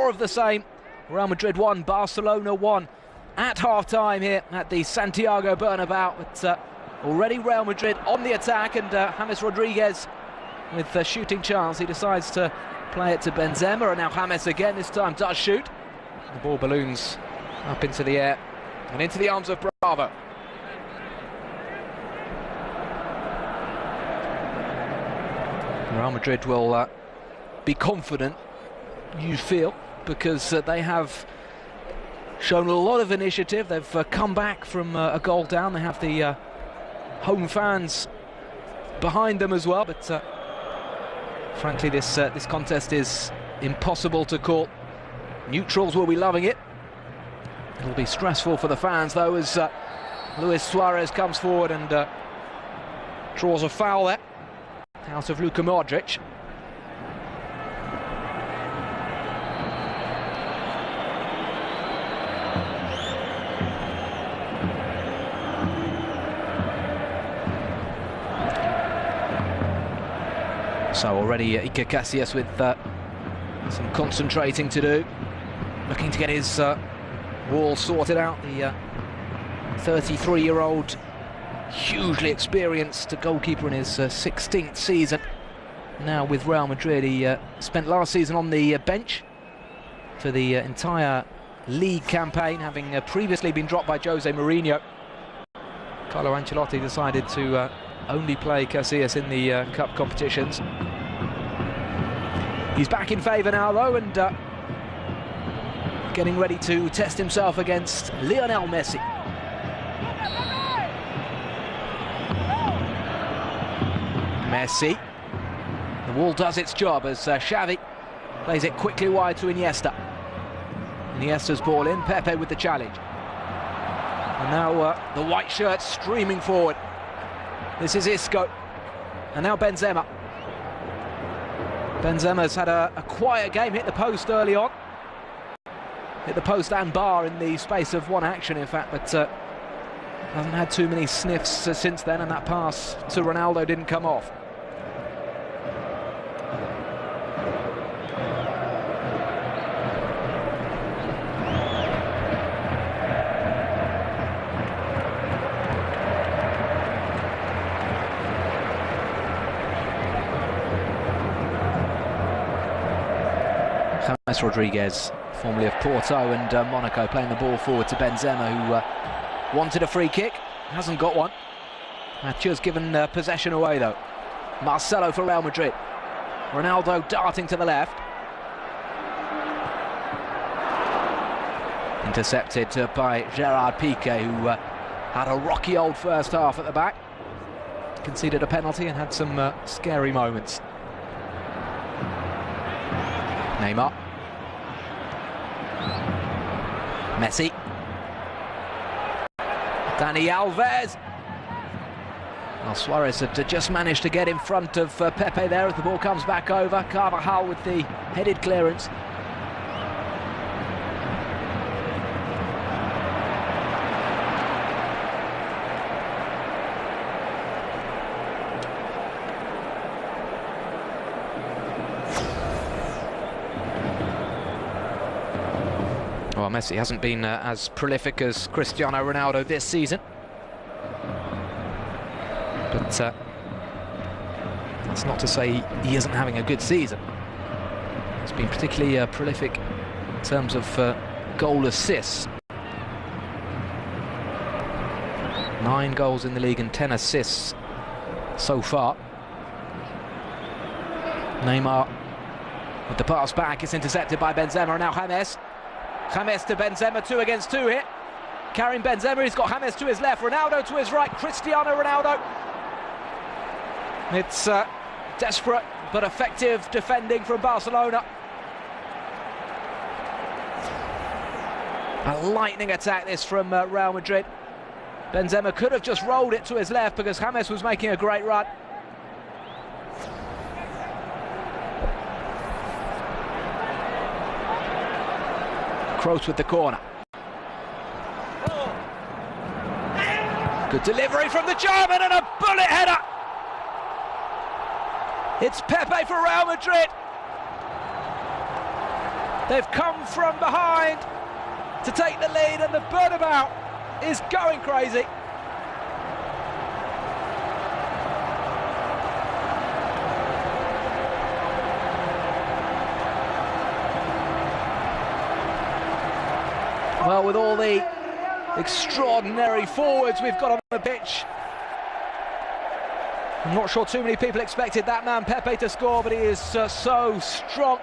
more of the same. Real Madrid 1, Barcelona 1 at half-time here at the Santiago Bernabeu. But already Real Madrid on the attack, and James Rodriguez with a shooting chance. He decides to play it to Benzema, and now James again, this time does shoot. The ball balloons up into the air and into the arms of Bravo. Real Madrid will be confident, you feel, because they have shown a lot of initiative. They've come back from a goal down. They have the home fans behind them as well, but frankly this contest is impossible to call. Neutrals will be loving it. It'll be stressful for the fans though, as Luis Suarez comes forward and draws a foul there out of Luka Modric. So already Iker Casillas with some concentrating to do, looking to get his wall sorted out. The 33-year-old, hugely experienced goalkeeper in his 16th season now with Real Madrid. He spent last season on the bench for the entire league campaign, having previously been dropped by Jose Mourinho. Carlo Ancelotti decided to only play Casillas in the cup competitions. He's back in favour now though, and getting ready to test himself against Lionel Messi. Messi. The wall does its job as Xavi plays it quickly wide to Iniesta. Iniesta's ball in, Pepe with the challenge. And now the white shirts streaming forward. This is Isco, and now Benzema. Benzema's had a quiet game, hit the post early on. Hit the post and bar in the space of one action, in fact, but hasn't had too many sniffs since then, and that pass to Ronaldo didn't come off. James Rodriguez, formerly of Porto and Monaco, playing the ball forward to Benzema, who wanted a free kick, hasn't got one. Mathieu's given possession away though. Marcelo for Real Madrid. Ronaldo darting to the left. Intercepted by Gerard Piqué, who had a rocky old first half at the back. Conceded a penalty and had some scary moments. Neymar. Messi. Dani Alves. Well, Suarez had just managed to get in front of Pepe there as the ball comes back over. Carvajal with the headed clearance. Well, Messi hasn't been as prolific as Cristiano Ronaldo this season, but that's not to say he isn't having a good season. He's been particularly prolific in terms of goal assists. 9 goals in the league and 10 assists so far. Neymar with the pass back, it's intercepted by Benzema, and now James. James to Benzema, 2 against 2 here. Carrying Benzema, he's got James to his left, Ronaldo to his right, Cristiano Ronaldo. It's desperate but effective defending from Barcelona. A lightning attack this from Real Madrid. Benzema could have just rolled it to his left because James was making a great run. Kroos with the corner. Good delivery from the German and a bullet header. It's Pepe for Real Madrid. They've come from behind to take the lead, and the Bernabeu is going crazy. Well, with all the extraordinary forwards we've got on the pitch, I'm not sure too many people expected that man Pepe to score, but he is so strong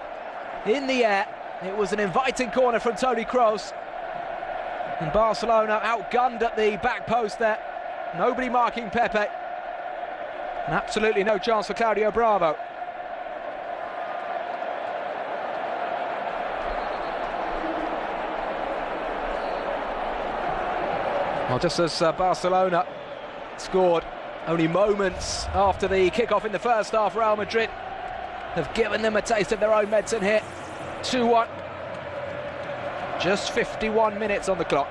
in the air. It was an inviting corner from Toni Kroos, and Barcelona outgunned at the back post there. Nobody marking Pepe, and absolutely no chance for Claudio Bravo. Well, just as Barcelona scored only moments after the kick-off in the first half, Real Madrid have given them a taste of their own medicine here. 2-1. Just 51 minutes on the clock.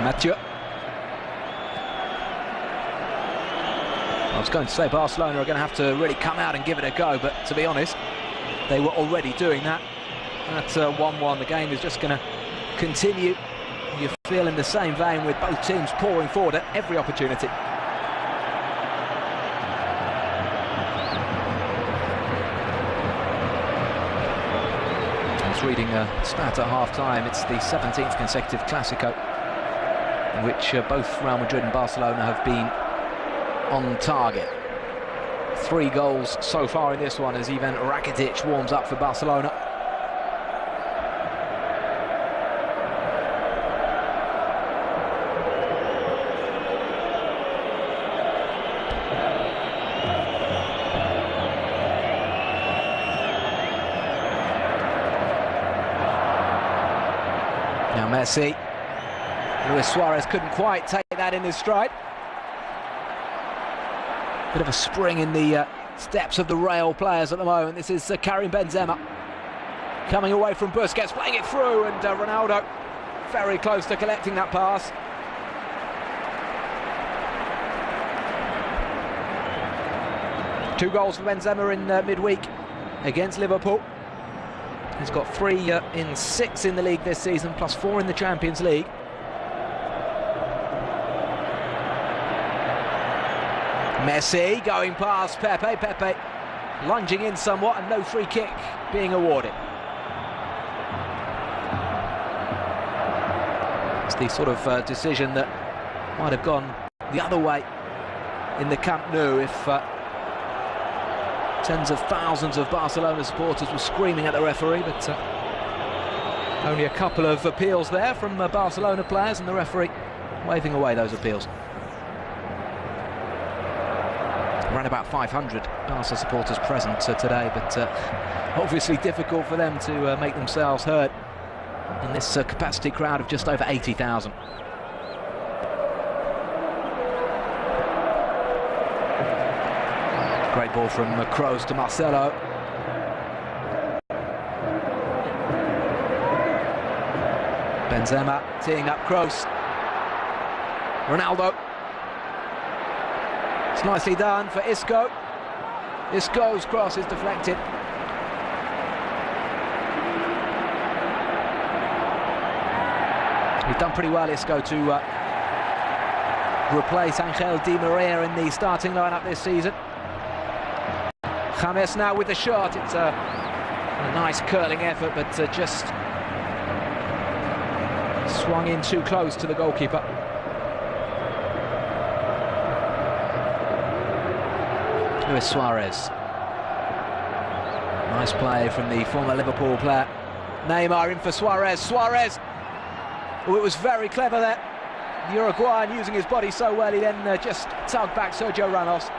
Mathieu. I was going to say Barcelona are going to have to really come out and give it a go, but to be honest, they were already doing that. At 1-1, the game is just going to continue. You feel in the same vein, with both teams pouring forward at every opportunity. I was reading a stat at half-time. It's the 17th consecutive Clásico in which both Real Madrid and Barcelona have been on target. 3 goals so far in this one as Ivan Rakitic warms up for Barcelona. Now Messi. Luis Suarez couldn't quite take that in his stride. Bit of a spring in the steps of the Real players at the moment. This is Karim Benzema coming away from Busquets, playing it through, and Ronaldo very close to collecting that pass. Two goals for Benzema in midweek against Liverpool. He's got 3 in 6 in the league this season, plus 4 in the Champions League. Messi going past Pepe. Pepe lunging in somewhat, and no free kick being awarded. It's the sort of decision that might have gone the other way in the Camp Nou if tens of thousands of Barcelona supporters were screaming at the referee, but only a couple of appeals there from Barcelona players, and the referee waving away those appeals. Around about 500 Barca supporters present today, but obviously difficult for them to make themselves heard in this capacity crowd of just over 80,000. Great ball from Kroos to Marcelo. Benzema teeing up Kroos. Ronaldo. It's nicely done for Isco. Isco's cross is deflected. He's done pretty well, Isco, to replace Angel Di Maria in the starting lineup this season. James now with the shot. It's a nice curling effort, but just swung in too close to the goalkeeper. Luis Suarez. Nice play from the former Liverpool player. Neymar in for Suarez. Suarez! Oh, it was very clever there. The Uruguayan using his body so well, he then just tugged back Sergio Ramos.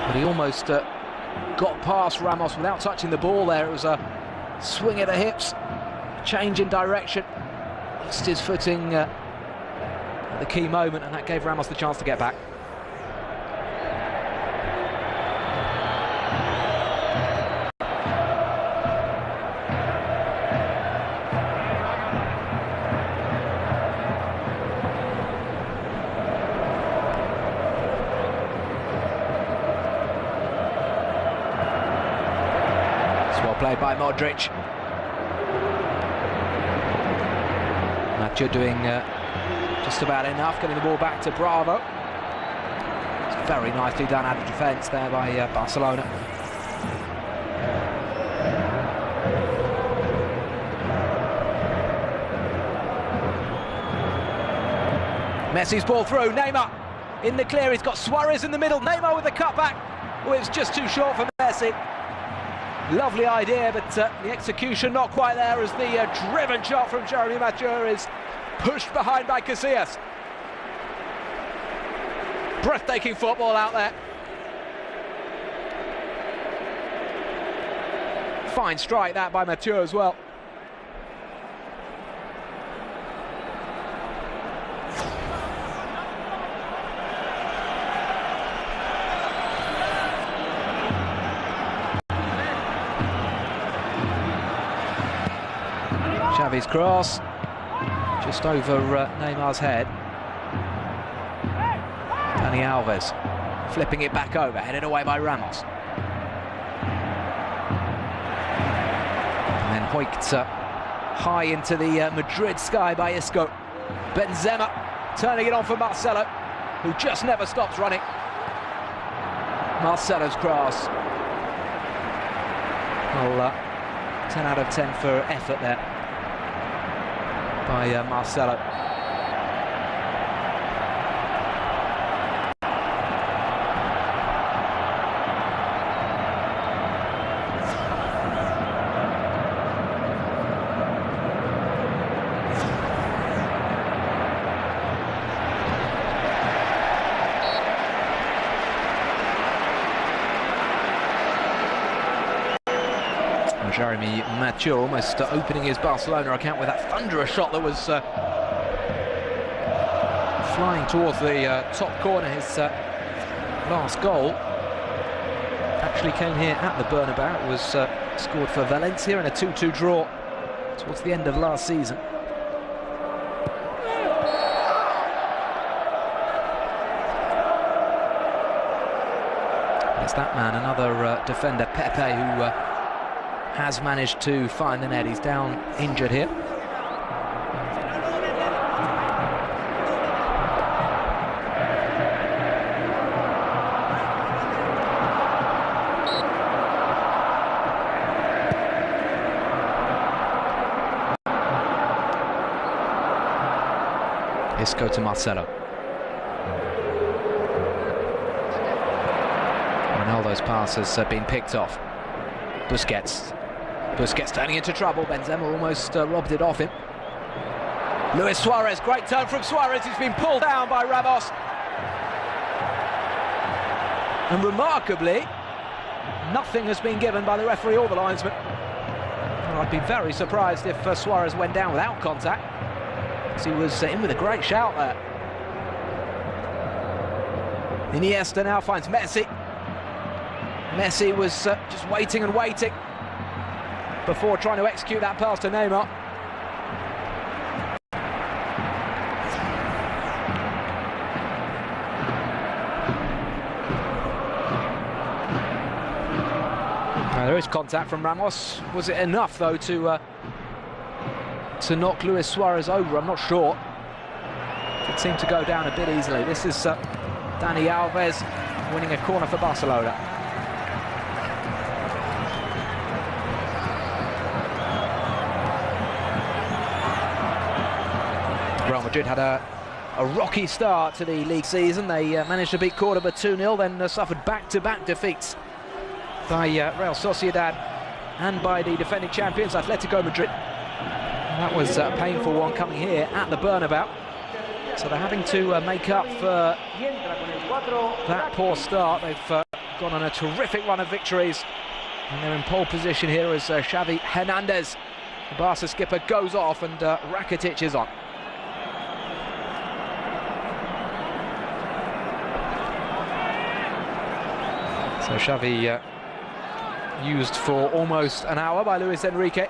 But he almost got past Ramos without touching the ball there. It was a swing at the hips, change in direction. Lost his footing at the key moment, and that gave Ramos the chance to get back. Well played by Modric. Nacho doing just about enough, getting the ball back to Bravo. It's very nicely done out of defence there by Barcelona. Messi's ball through, Neymar in the clear, he's got Suarez in the middle, Neymar with the cutback. Oh, it's just too short for Messi. Lovely idea, but the execution not quite there as the driven shot from Jeremy Mathieu is pushed behind by Casillas. Breathtaking football out there. Fine strike that by Mathieu as well. Xavi's cross, just over Neymar's head. Dani Alves flipping it back over, headed away by Ramos. And then hoiked high into the Madrid sky by Isco. Benzema turning it on for Marcelo, who just never stops running. Marcelo's cross. Well, 10 out of 10 for effort there by Marcelo. Jeremy Mathieu almost opening his Barcelona account with that thunderous shot that was flying towards the top corner. His last goal actually came here at the Bernabeu. It was scored for Valencia in a 2-2 draw towards the end of last season. It's that man, another defender, Pepe, who has managed to find the net. He's down injured here. Isco to Marcelo. Ronaldo's pass has been picked off. Busquets turning into trouble. Benzema almost robbed it off him. Luis Suarez, great turn from Suarez. He's been pulled down by Ramos. And remarkably, nothing has been given by the referee or the linesman. Well, I'd be very surprised if Suarez went down without contact, because he was in with a great shout there. Iniesta now finds Messi. Messi was just waiting and waiting before trying to execute that pass to Neymar. There is contact from Ramos. Was it enough though to knock Luis Suarez over? I'm not sure. It seemed to go down a bit easily. This is Dani Alves winning a corner for Barcelona. Real Madrid had a rocky start to the league season. They managed to beat Cordoba 2-0, then suffered back-to-back defeats by Real Sociedad and by the defending champions Atletico Madrid. And that was a painful one coming here at the Bernabeu. So they're having to make up for that poor start. They've gone on a terrific run of victories, and they're in pole position here as Xavi Hernandez, the Barca skipper, goes off and Rakitic is on. So Xavi used for almost an hour by Luis Enrique.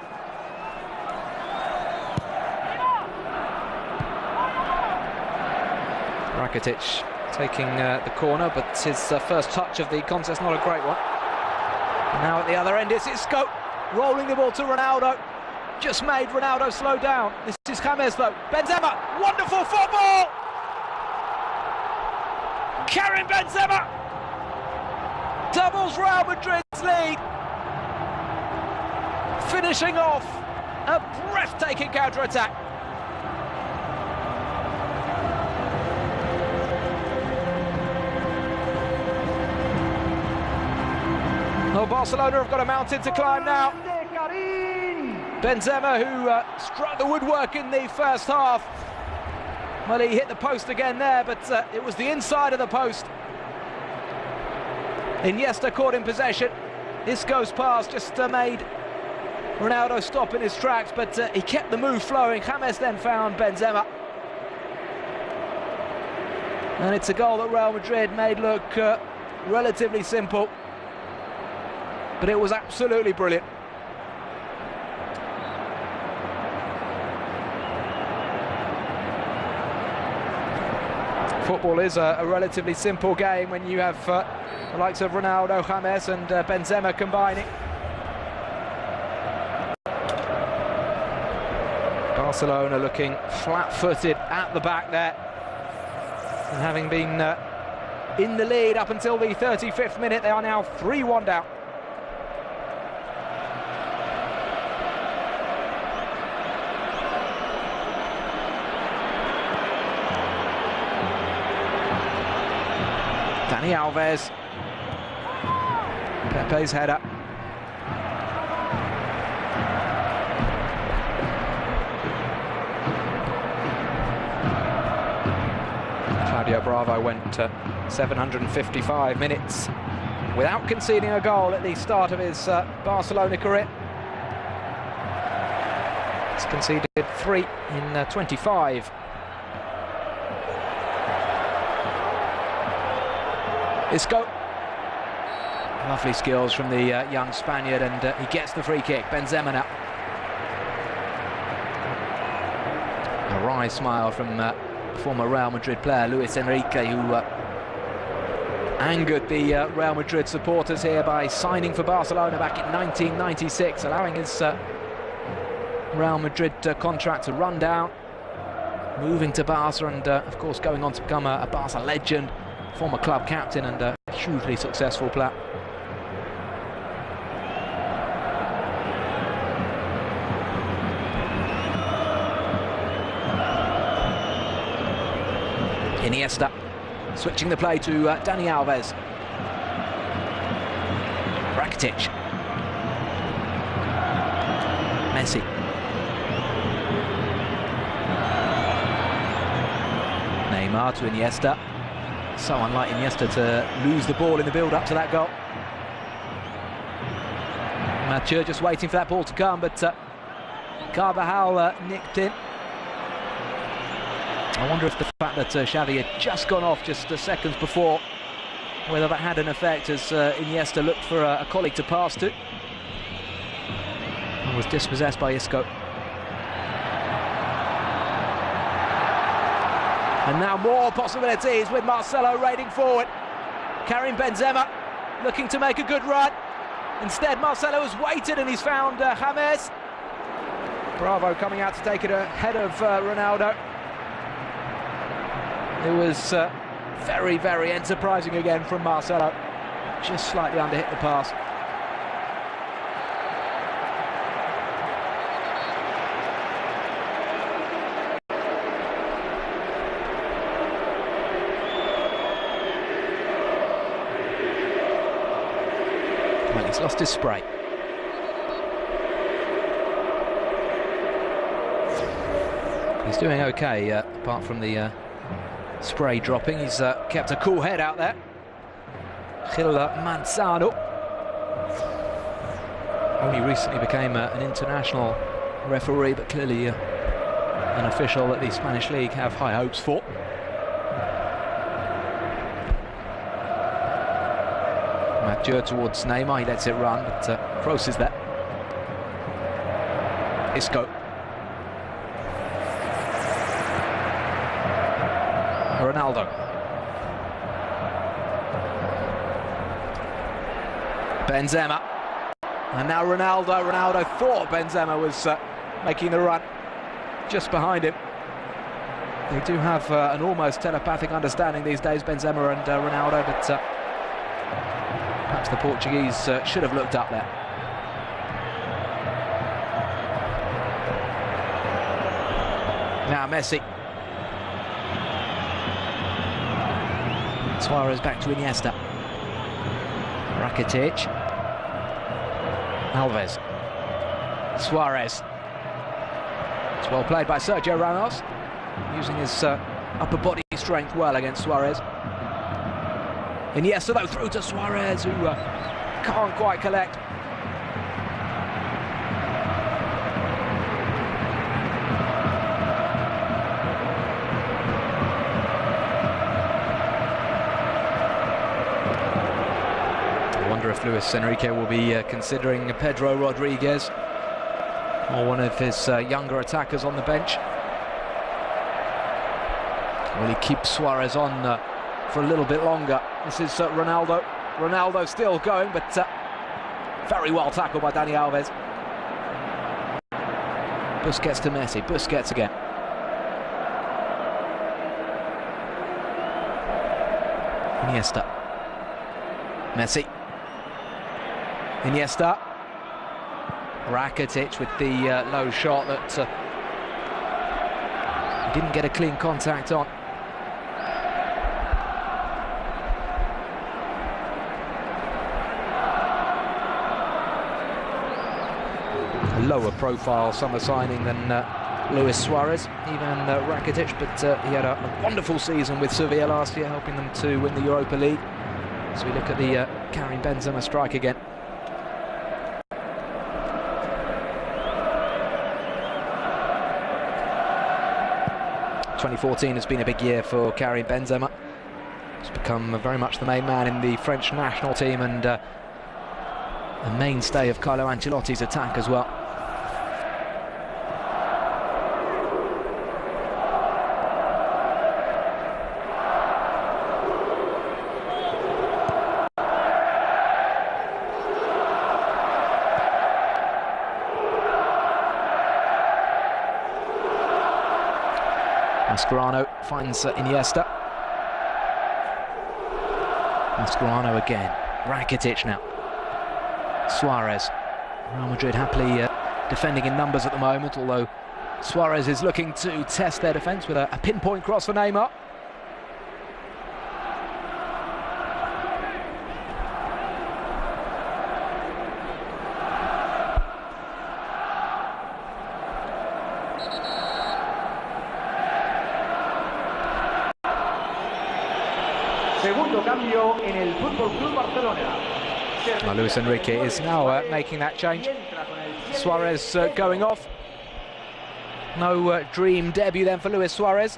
Rakitic taking the corner, but his first touch of the contest not a great one. And now at the other end it's Isco. rolling the ball to Ronaldo. Just made Ronaldo slow down. This is James though. Benzema, wonderful football! Karim Benzema doubles Real Madrid's lead, finishing off a breathtaking counter-attack. Well, Barcelona have got a mountain to climb now. Benzema, who struck the woodwork in the first half. Well, he hit the post again there, but it was the inside of the post. Iniesta caught in possession. Isco's pass just made Ronaldo stop in his tracks, but he kept the move flowing. James then found Benzema. And it's a goal that Real Madrid made look relatively simple, but it was absolutely brilliant. Football is a relatively simple game when you have the likes of Ronaldo, James and Benzema combining. Barcelona looking flat-footed at the back there, and having been in the lead up until the 35th minute, they are now 3-1 down. Dani Alves, Pepe's header. Claudio Bravo went 755 minutes without conceding a goal at the start of his Barcelona career. He's conceded 3 in 25. Isco, lovely skills from the young Spaniard, and he gets the free kick. Benzema now. A wry smile from former Real Madrid player Luis Enrique, who angered the Real Madrid supporters here by signing for Barcelona back in 1996, allowing his Real Madrid contract to run down, moving to Barca, and of course going on to become a Barca legend, former club captain and a hugely successful player. Iniesta switching the play to Dani Alves. Rakitic. Messi. Neymar to Iniesta. So unlike Iniesta to lose the ball in the build-up to that goal. Mathieu just waiting for that ball to come, but Carvajal nicked in. I wonder if the fact that Xavi had just gone off just seconds before, whether that had an effect as Iniesta looked for a colleague to pass to. And was dispossessed by Isco. And now more possibilities with Marcelo raiding forward. Karim Benzema looking to make a good run. Instead, Marcelo has waited and he's found James. Bravo coming out to take it ahead of Ronaldo. It was very, very enterprising again from Marcelo. Just slightly underhit the pass. Well, he's lost his spray. He's doing okay, apart from the spray dropping. He's kept a cool head out there. Gil Manzano only recently became an international referee, but clearly an official that the Spanish League have high hopes for. Mathieu towards Neymar, he lets it run, but Kroos is there. Isco. Ronaldo. Benzema. And now Ronaldo. Ronaldo thought Benzema was making the run just behind him. They do have an almost telepathic understanding these days, Benzema and Ronaldo, but perhaps the Portuguese should have looked up there. Now Messi. Suarez back to Iniesta. Rakitic. Alves. Suarez. It's well played by Sergio Ramos, using his upper body strength well against Suarez. Iniesta though through to Suarez, who can't quite collect. I wonder if Luis Enrique will be considering Pedro Rodriguez or one of his younger attackers on the bench. Will he keep Suarez on for a little bit longer? This is Ronaldo. Ronaldo still going, but very well tackled by Dani Alves. Busquets to Messi. Busquets again. Iniesta. Messi. Iniesta. Rakitic with the low shot that didn't get a clean contact on. A lower profile summer signing than Luis Suarez, even Rakitic, but he had a wonderful season with Sevilla last year, helping them to win the Europa League. So we look at the Karim Benzema strike again. 2014 has been a big year for Karim Benzema. He's become very much the main man in the French national team and a mainstay of Carlo Ancelotti's attack as well. Mascherano finds Iniesta. Mascherano again. Rakitic now. Suarez. Real Madrid happily defending in numbers at the moment, although Suarez is looking to test their defence with a pinpoint cross for Neymar. Segundo cambio en el Fútbol Club Barcelona. Luis Enrique is now making that change. Suarez going off. No dream debut then for Luis Suarez,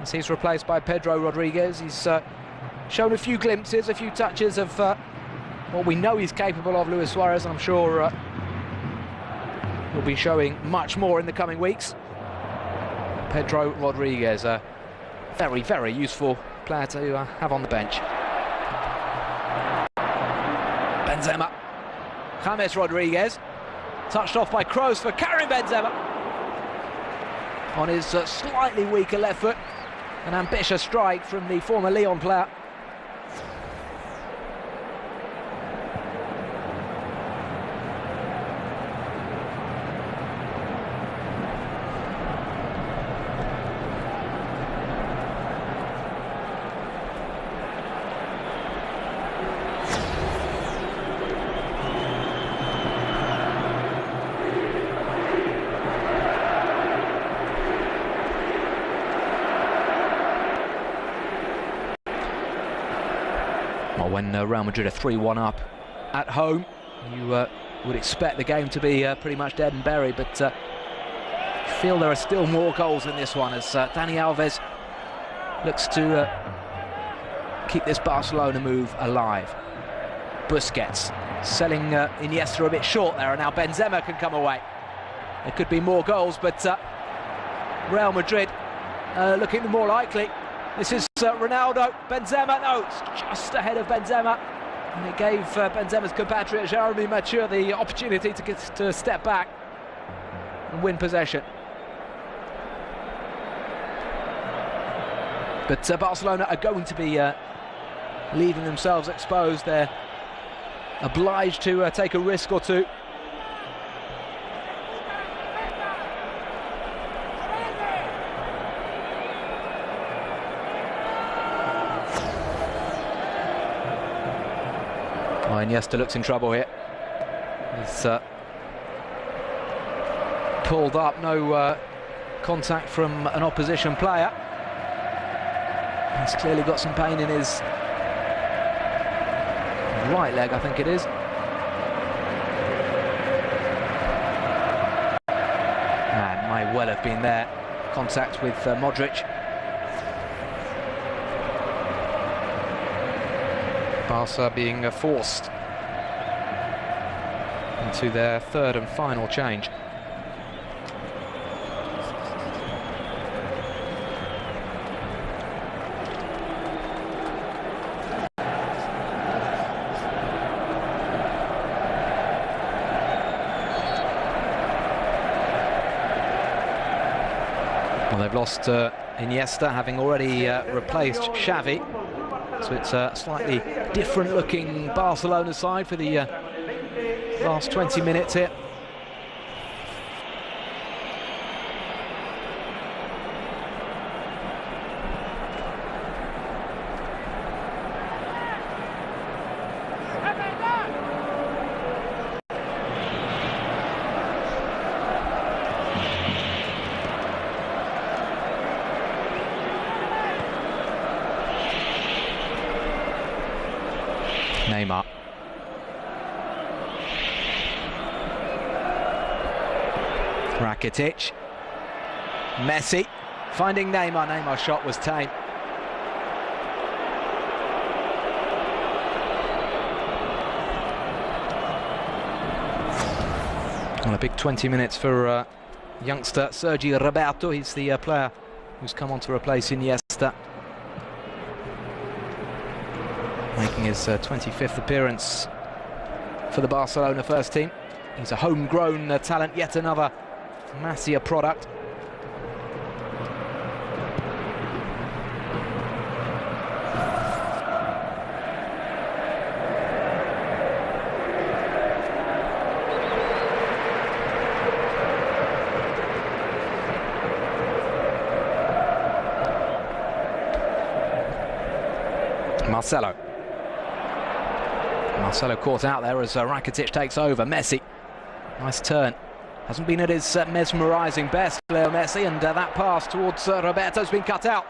as he's replaced by Pedro Rodriguez. He's shown a few glimpses, a few touches of what we know he's capable of, Luis Suarez, and I'm sure he'll be showing much more in the coming weeks. Pedro Rodriguez, a very, very useful player to have on the bench. Benzema. James Rodriguez. Touched off by Kroos for Karim Benzema. On his slightly weaker left foot. An ambitious strike from the former Lyon player. Well, when Real Madrid are 3-1 up at home, you would expect the game to be pretty much dead and buried, but I feel there are still more goals in this one as Dani Alves looks to keep this Barcelona move alive. Busquets selling Iniesta a bit short there, and now Benzema can come away. There could be more goals, but Real Madrid looking the more likely. This is Ronaldo. Benzema, no, it's just ahead of Benzema. and it gave Benzema's compatriot Jeremy Mathieu the opportunity to step back and win possession. But Barcelona are going to be leaving themselves exposed. They're obliged to take a risk or two. Oh, Iniesta looks in trouble here. He's pulled up, no contact from an opposition player. He's clearly got some pain in his right leg, I think it is. And might well have been there. Contact with Modric. Barca being forced into their third and final change. Well, they've lost Iniesta, having already replaced Xavi. So it's a slightly different looking Barcelona side for the last 20 minutes here. Neymar. Rakitic. Messi finding Neymar. Neymar's shot was tame. Well, a big 20 minutes for youngster Sergi Roberto. He's the player who's come on to replace Iniesta, making his 25th appearance for the Barcelona first team. He's a homegrown talent, yet another Masia product. Marcelo caught out there as Rakitic takes over. Messi, nice turn. Hasn't been at his mesmerising best, Leo Messi, and that pass towards Roberto's been cut out.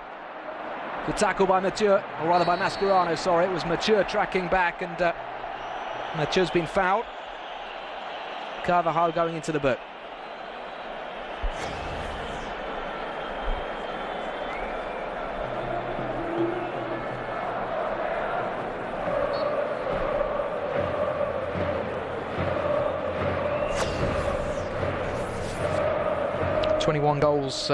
Good tackle by Mathieu, or rather by Mascherano, sorry. It was Mathieu tracking back, and Mathieu's been fouled. Carvajal going into the boot. .21 goals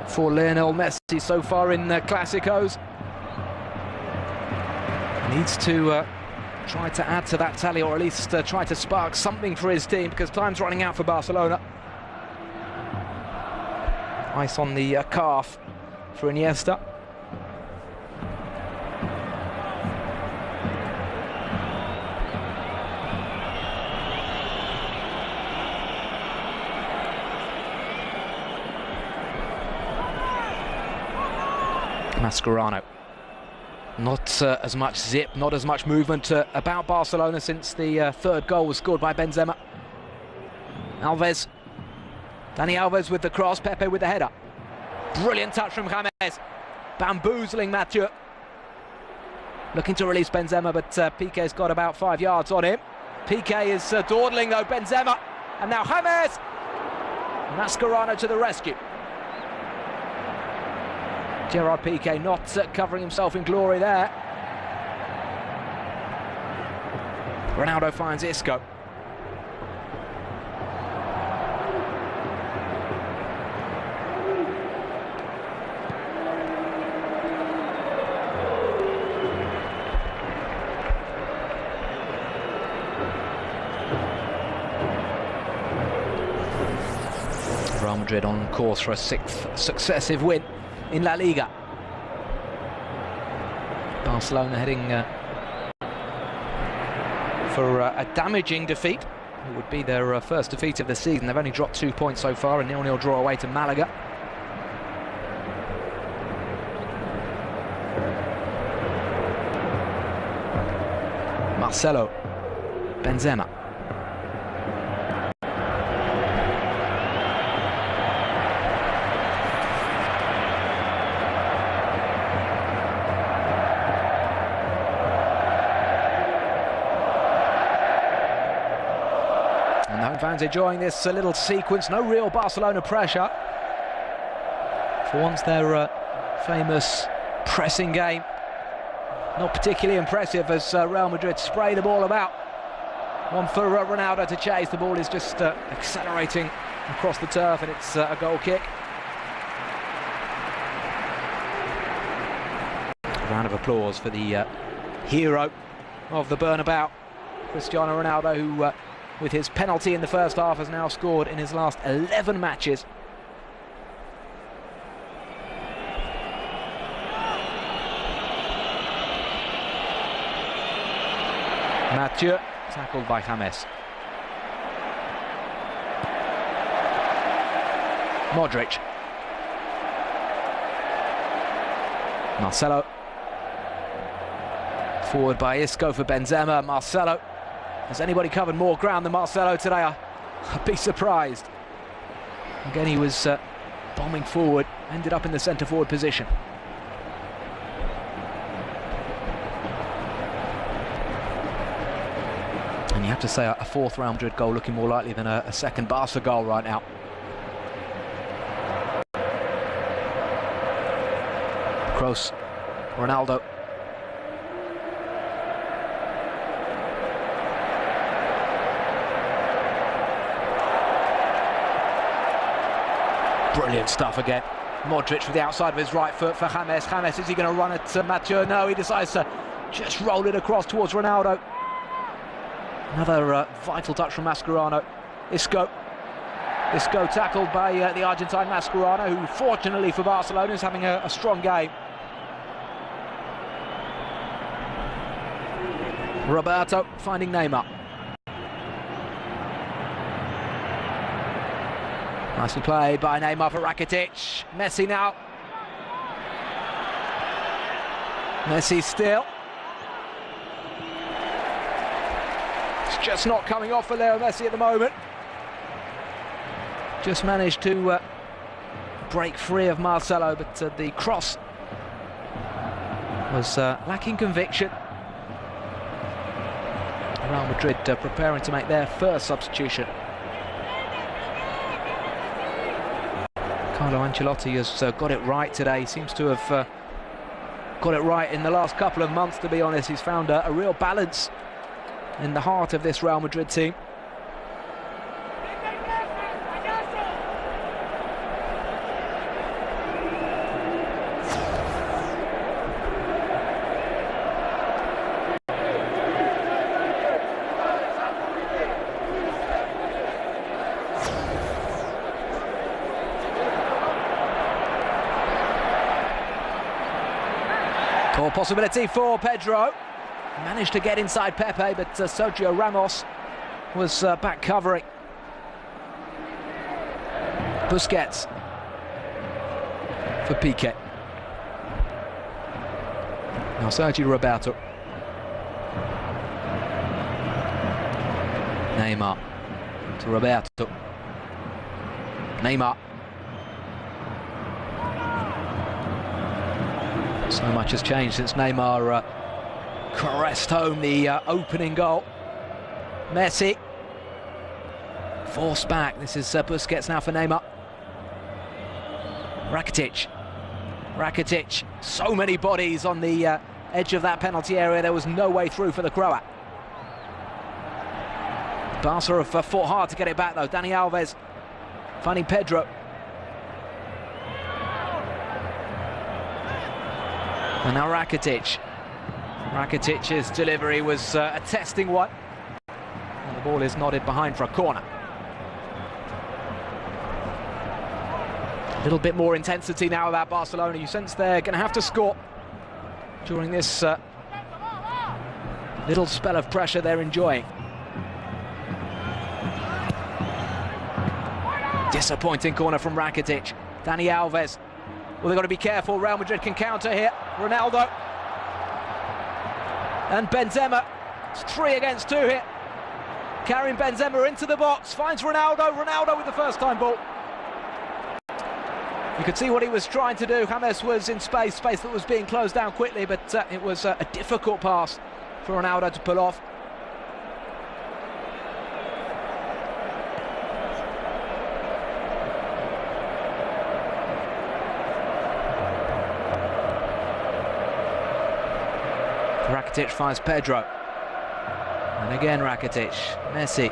for Lionel Messi so far in Clásicos. Needs to try to add to that tally, or at least try to spark something for his team, because time's running out for Barcelona. Ice on the calf for Iniesta. Mascherano. Not as much zip, not as much movement about Barcelona since the third goal was scored by Benzema. Alves. Dani Alves with the cross, Pepe with the header. Brilliant touch from James. Bamboozling Mathieu. Looking to release Benzema, but Piqué's got about 5 yards on him. Piqué is dawdling though, Benzema. And now James. Mascherano to the rescue. Gerard Piqué not covering himself in glory there. Ronaldo finds Isco. Real Madrid on course for a 6th successive win in La Liga. Barcelona heading for a damaging defeat. It would be their first defeat of the season. They've only dropped 2 points so far, a 0-0 draw away to Malaga. Marcelo, Benzema. And the home fans enjoying this little sequence. No real Barcelona pressure. For once, their famous pressing game not particularly impressive as Real Madrid spray the ball about. One for Ronaldo to chase. The ball is just accelerating across the turf, and it's a goal kick. A round of applause for the hero of the Bernabeu, Cristiano Ronaldo, who with his penalty in the first half has now scored in his last 11 matches. Mathieu, tackled by James. Modric. Marcelo. Forward by Isco for Benzema. Marcelo. Has anybody covered more ground than Marcelo today? I'd be surprised. Again, he was bombing forward, ended up in the centre forward position. And you have to say a fourth Real Madrid goal looking more likely than a second Barca goal right now. Kroos, Ronaldo. Brilliant stuff again. Modric with the outside of his right foot for James. James, is he going to run at Mathieu? No, he decides to just roll it across towards Ronaldo. Another vital touch from Mascherano. Isco tackled by the Argentine Mascherano, who fortunately for Barcelona is having a strong game. Roberto finding Neymar. Nicely played by Neymar for Rakitic. Messi now. Messi still. It's just not coming off for Leo Messi at the moment. Just managed to break free of Marcelo, but the cross was lacking conviction. Real Madrid preparing to make their first substitution. Carlo Ancelotti has got it right today. He seems to have got it right in the last couple of months, to be honest. He's found a real balance in the heart of this Real Madrid team. Or possibility for Pedro. Managed to get inside Pepe, but Sergio Ramos was back covering. Busquets for Piqué. Now Sergio Roberto. Neymar to Roberto. Neymar. So much has changed since Neymar caressed home the opening goal. Messi forced back. This is Busquets now for Neymar. Rakitic. So many bodies on the edge of that penalty area. There was no way through for the Croat. Barca have fought hard to get it back though. Dani Alves finding Pedro. And now Rakitic. Rakitic's delivery was a testing one. And the ball is nodded behind for a corner. little bit more intensity now about Barcelona. You sense they're going to have to score during this little spell of pressure they're enjoying. Disappointing corner from Rakitic. Dani Alves. Well, they've got to be careful. Real Madrid can counter here. Ronaldo. And Benzema. It's 3 against 2 here. Carrying Benzema into the box. Finds Ronaldo. Ronaldo with the first-time ball. You could see what he was trying to do. James was in space that was being closed down quickly, but it was a difficult pass for Ronaldo to pull off. Rakitic finds Pedro. And again Rakitic. Messi.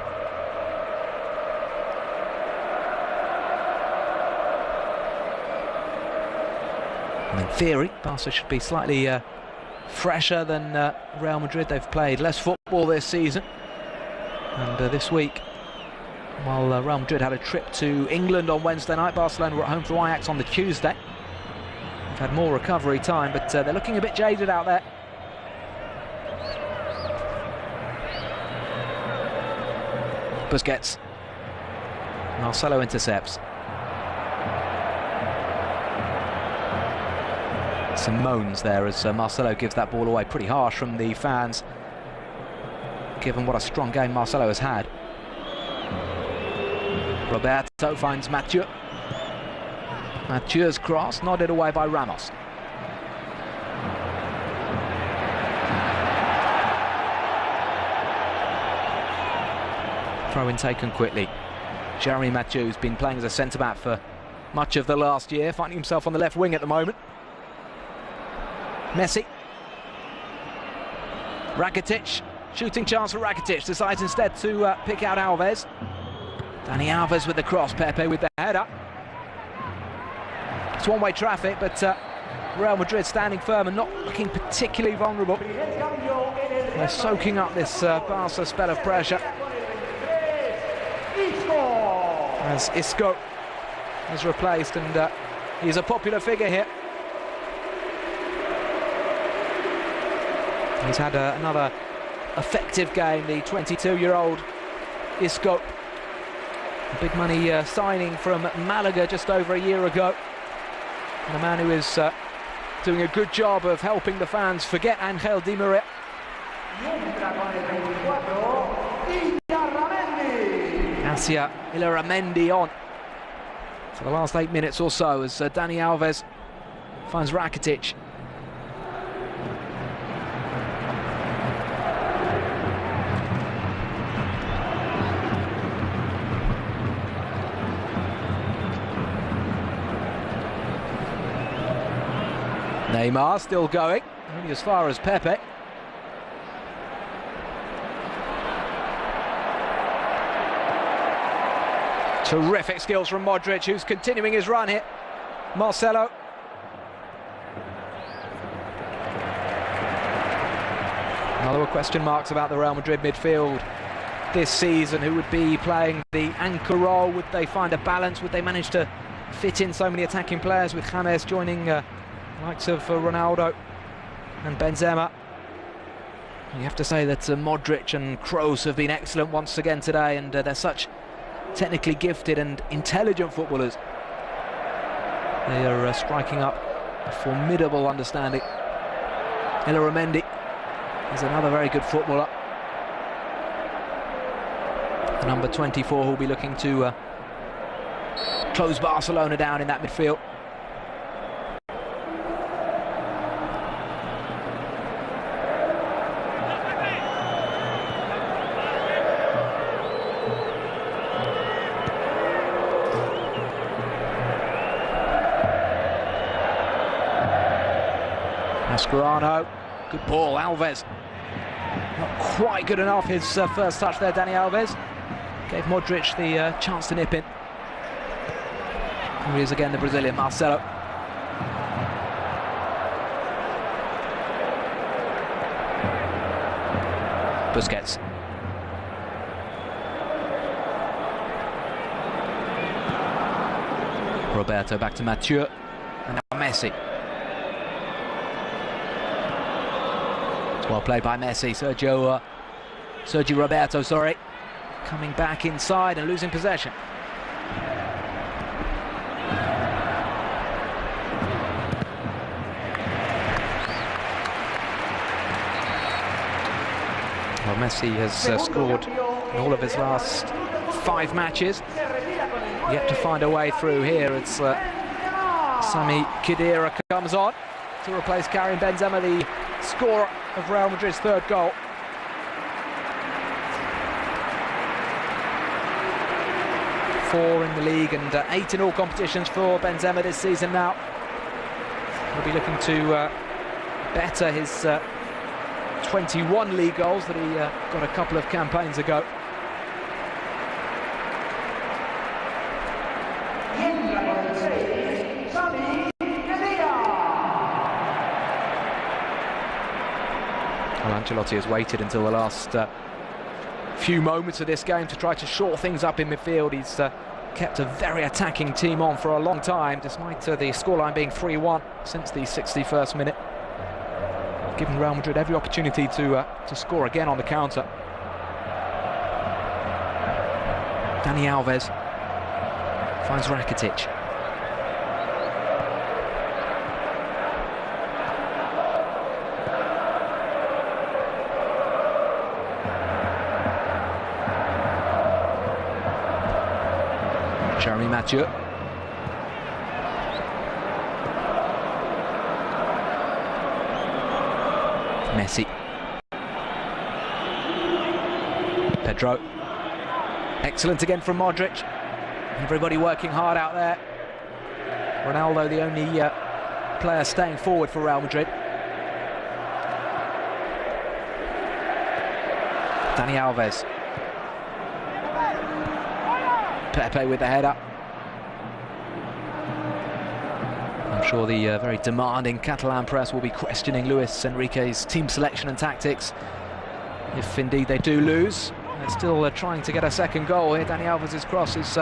And in theory, Barca should be slightly fresher than Real Madrid. They've played less football this season. And this week, while Real Madrid had a trip to England on Wednesday night, Barcelona were at home for Ajax on the Tuesday. They've had more recovery time, but they're looking a bit jaded out there. Busquets. Marcelo intercepts. Some moans there as Marcelo gives that ball away. Pretty harsh from the fans, given what a strong game Marcelo has had. Roberto finds Mathieu. Mathieu's cross nodded away by Ramos. Throw-in taken quickly. Jeremy Mathieu's been playing as a centre-back for much of the last year, finding himself on the left wing at the moment. Messi. Rakitic. Shooting chance for Rakitic. Decides instead to pick out Alves. Dani Alves with the cross. Pepe with the header. It's one-way traffic, but Real Madrid standing firm and not looking particularly vulnerable. They're soaking up this Barca spell of pressure. As Isco is replaced, and he's a popular figure here. He's had another effective game, the 22-year-old Isco. A big money signing from Malaga just over a year ago. And a man who is doing a good job of helping the fans forget Angel Di Maria. Asia Illarramendi on for the last 8 minutes or so as Dani Alves finds Rakitic. Neymar still going, only as far as Pepe. Terrific skills from Modric, who's continuing his run here. Marcelo. Another question marks about the Real Madrid midfield this season. Who would be playing the anchor role? Would they find a balance? Would they manage to fit in so many attacking players with James joining the likes of Ronaldo and Benzema? You have to say that Modric and Kroos have been excellent once again today, and they're such technically gifted and intelligent footballers. They are striking up a formidable understanding. Illarramendi is another very good footballer. The number 24 who'll be looking to close Barcelona down in that midfield. Mascherano, good ball. Alves, not quite good enough. His first touch there, Dani Alves, gave Modric the chance to nip in. Here he is again, the Brazilian, Marcelo. Busquets. Roberto back to Mathieu, and now Messi. It's well played by Messi. Sergio Roberto, sorry, coming back inside and losing possession. Well, Messi has scored in all of his last 5 matches. Yet to find a way through here as Sami Khedira comes on to replace Karim Benzema, the scorer of Real Madrid's 3rd goal. Four in the league and 8 in all competitions for Benzema this season now. He'll be looking to better his 21 league goals that he got a couple of campaigns ago. Well, Ancelotti has waited until the last few moments of this game to try to shore things up in midfield. He's kept a very attacking team on for a long time, despite the scoreline being 3-1 since the 61st minute. Giving Real Madrid every opportunity to score again on the counter. Dani Alves finds Rakitic. Jeremy Mathieu. Messi. Pedro. Excellent again from Modric. Everybody working hard out there. Ronaldo, the only player staying forward for Real Madrid. Dani Alves. Pepe with the header. I'm sure the very demanding Catalan press will be questioning Luis Enrique's team selection and tactics if indeed they do lose. They're still trying to get a 2nd goal here. Dani Alves' cross is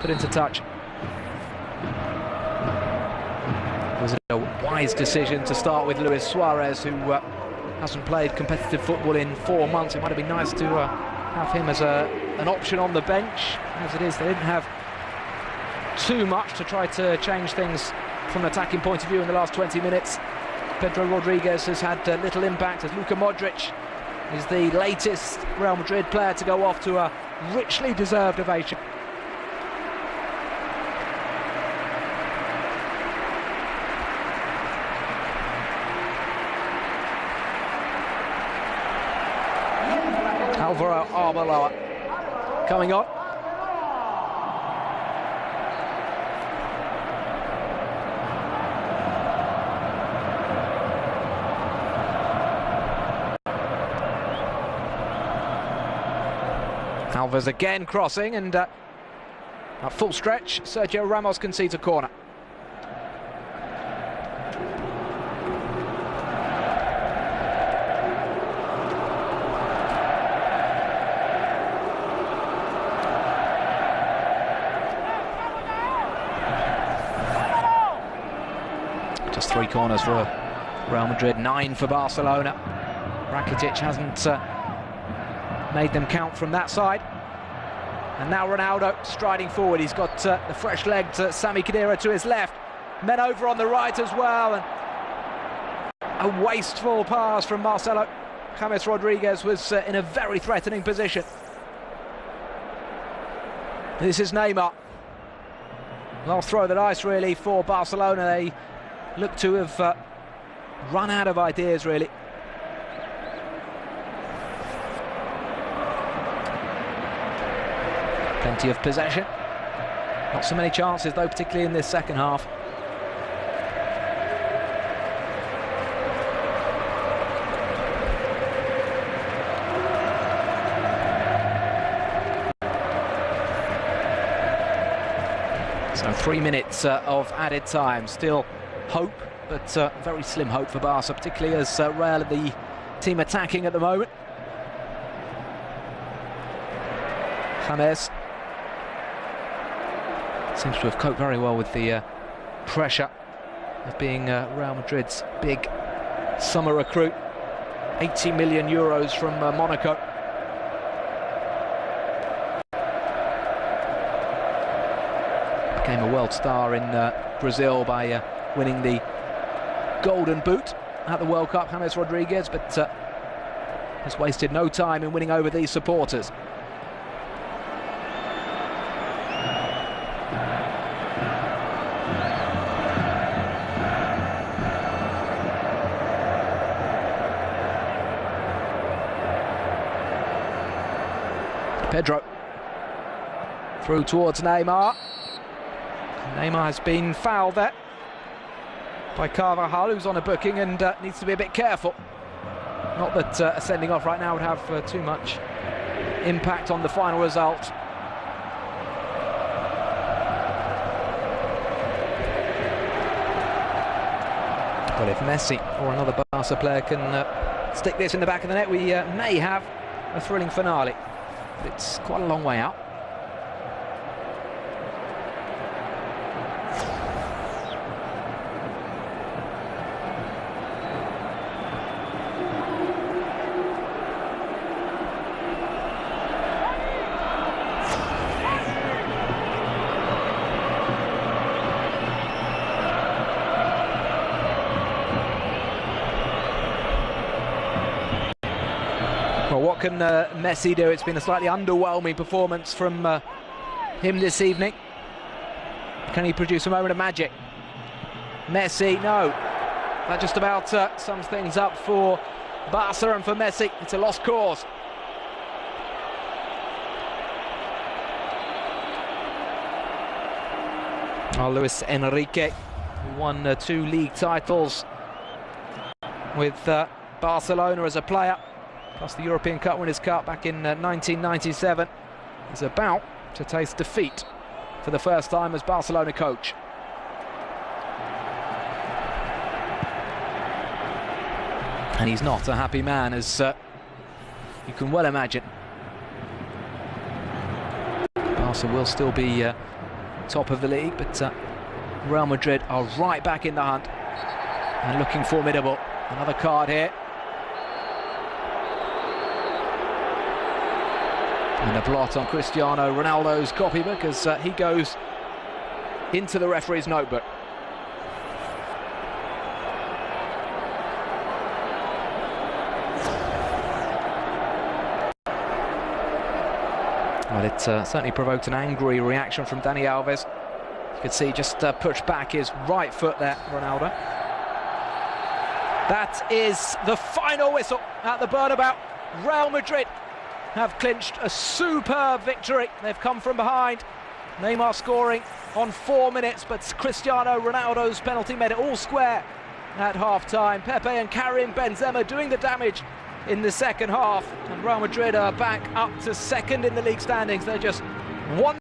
put into touch. Was it a wise decision to start with Luis Suarez, who hasn't played competitive football in 4 months? It might have been nice to have him as an option on the bench. As it is, they didn't have too much to try to change things from an attacking point of view in the last 20 minutes. Pedro Rodriguez has had little impact, as Luka Modric is the latest Real Madrid player to go off to a richly deserved ovation. Alvaro Arbeloa coming on. Alves again crossing, and at full stretch, Sergio Ramos concedes a corner. Just 3 corners for Real Madrid, 9 for Barcelona. Rakitic hasn't made them count from that side. And now Ronaldo striding forward. He's got the fresh-legged Sami Khedira to his left. Men over on the right as well. And a wasteful pass from Marcelo. James Rodriguez was in a very threatening position. This is Neymar. Last throw of the dice really for Barcelona. They look to have run out of ideas really. Plenty of possession. Not so many chances though, particularly in this second half. So 3 minutes of added time. Still hope, but very slim hope for Barca, particularly as Real are the team attacking at the moment. James. Seems to have coped very well with the pressure of being Real Madrid's big summer recruit. 80 million euros from Monaco. Became a world star in Brazil by winning the Golden Boot at the World Cup, James Rodriguez, but has wasted no time in winning over these supporters. Pedro through towards Neymar. Neymar has been fouled there by Carvajal, who's on a booking and needs to be a bit careful. Not that a sending off right now would have too much impact on the final result. But if Messi or another Barca player can stick this in the back of the net, we may have a thrilling finale. But it's quite a long way out. Well, what can Messi do? It's been a slightly underwhelming performance from him this evening. Can he produce a moment of magic? Messi, no. That just about sums things up for Barca, and for Messi, it's a lost cause. Oh, Luis Enrique, who won 2 league titles with Barcelona as a player, plus the European Cup Winners' Cup back in 1997, is about to taste defeat for the first time as Barcelona coach. And he's not a happy man, as you can well imagine. Barca will still be top of the league, but Real Madrid are right back in the hunt and looking formidable. Another card here. And a blot on Cristiano Ronaldo's copybook as he goes into the referee's notebook. Well, it certainly provoked an angry reaction from Dani Alves. You could see just pushed back his right foot there, Ronaldo. That is the final whistle at the Bernabeu. Real Madrid have clinched a superb victory. They've come from behind. Neymar scoring on 4 minutes, but Cristiano Ronaldo's penalty made it all square at half-time. Pepe and Karim Benzema doing the damage in the second half, and Real Madrid are back up to second in the league standings. They're just one